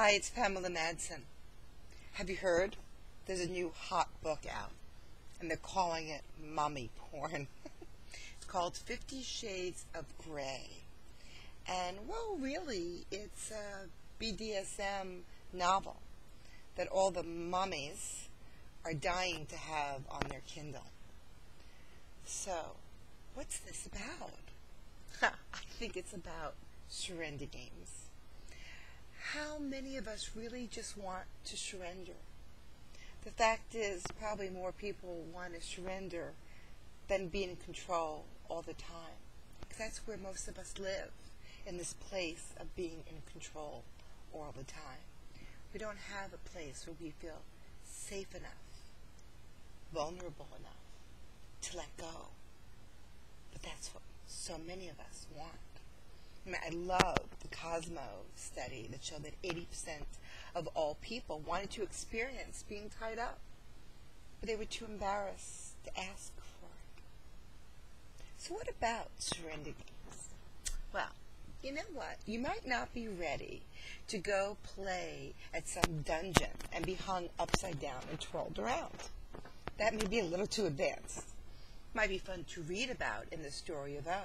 Hi, it's Pamela Madsen. Have you heard? There's a new hot book out, and they're calling it mommy porn. It's called 50 Shades of Grey. And, well, really, it's a BDSM novel that all the mummies are dying to have on their Kindle. So, what's this about? I think it's about surrender games. How many of us really just want to surrender? The fact is, probably more people want to surrender than be in control all the time. Because that's where most of us live, in this place of being in control all the time. We don't have a place where we feel safe enough, vulnerable enough to let go. But that's what so many of us want. I love the Cosmo study that showed that 80% of all people wanted to experience being tied up, but they were too embarrassed to ask for it. So what about surrender games? Well, you know what? You might not be ready to go play at some dungeon and be hung upside down and twirled around. That may be a little too advanced. Might be fun to read about in the story of O.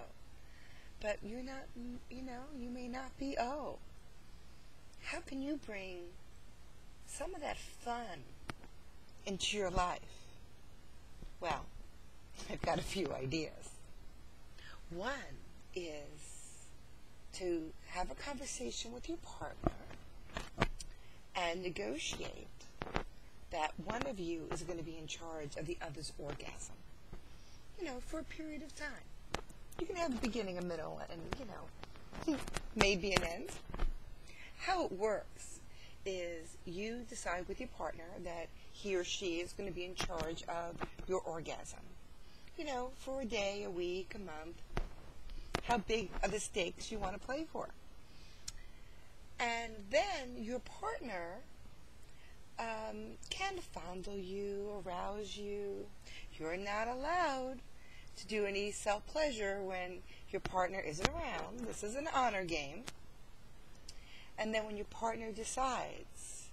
But you're not, you may not be O. How can you bring some of that fun into your life? Well, I've got a few ideas. One is to have a conversation with your partner and negotiate that one of you is going to be in charge of the other's orgasm, for a period of time. You can have a beginning, a middle, and, maybe an end. How it works is you decide with your partner that he or she is going to be in charge of your orgasm. For a day, a week, a month. How big are the stakes you want to play for? And then your partner can fondle you, arouse you. You're not allowed to do any self-pleasure when your partner isn't around. This is an honor game. And then when your partner decides,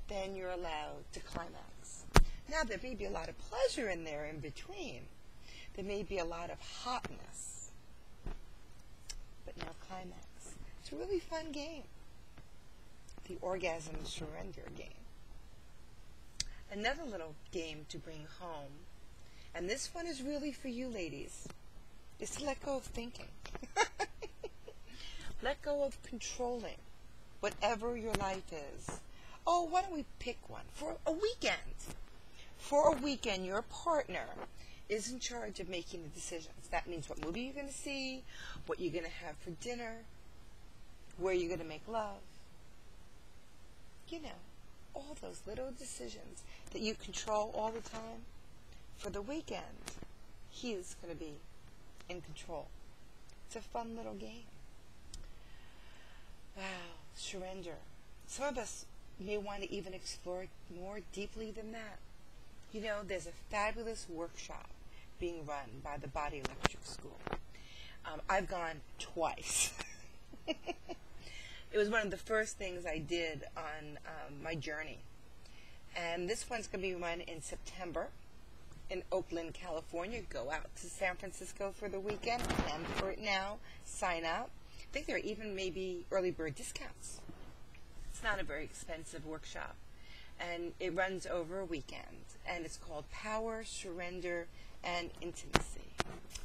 then you're allowed to climax. Now, there may be a lot of pleasure in there in between. There may be a lot of hotness. But now climax. It's a really fun game. The orgasm surrender game. Another little game to bring home, and this one is really for you ladies, is to let go of thinking. Let go of controlling whatever your life is. Oh, why don't we pick one? For a weekend. For a weekend, your partner is in charge of making the decisions. That means what movie you're going to see, what you're going to have for dinner, where you're going to make love. All those little decisions that you control all the time. For the weekend, he is going to be in control. It's a fun little game. Wow, surrender. Some of us may want to even explore it more deeply than that. There's a fabulous workshop being run by the Body Electric School. I've gone twice. It was one of the first things I did on my journey. And this one's going to be run in September in Oakland, California. Go out to San Francisco for the weekend. Plan for it now. Sign up. I think there are even maybe early bird discounts. It's not a very expensive workshop. And it runs over a weekend. And it's called Power, Surrender, and Intimacy.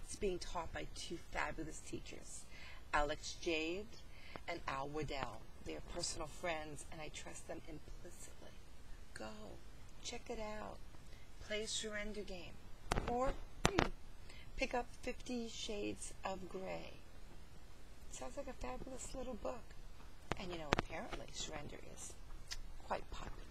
It's being taught by two fabulous teachers, Alex Jade and Al Waddell. They are personal friends, and I trust them implicitly. Go. Check it out. Play a surrender game. Or pick up 50 Shades of Grey. Sounds like a fabulous little book. And apparently surrender is quite popular.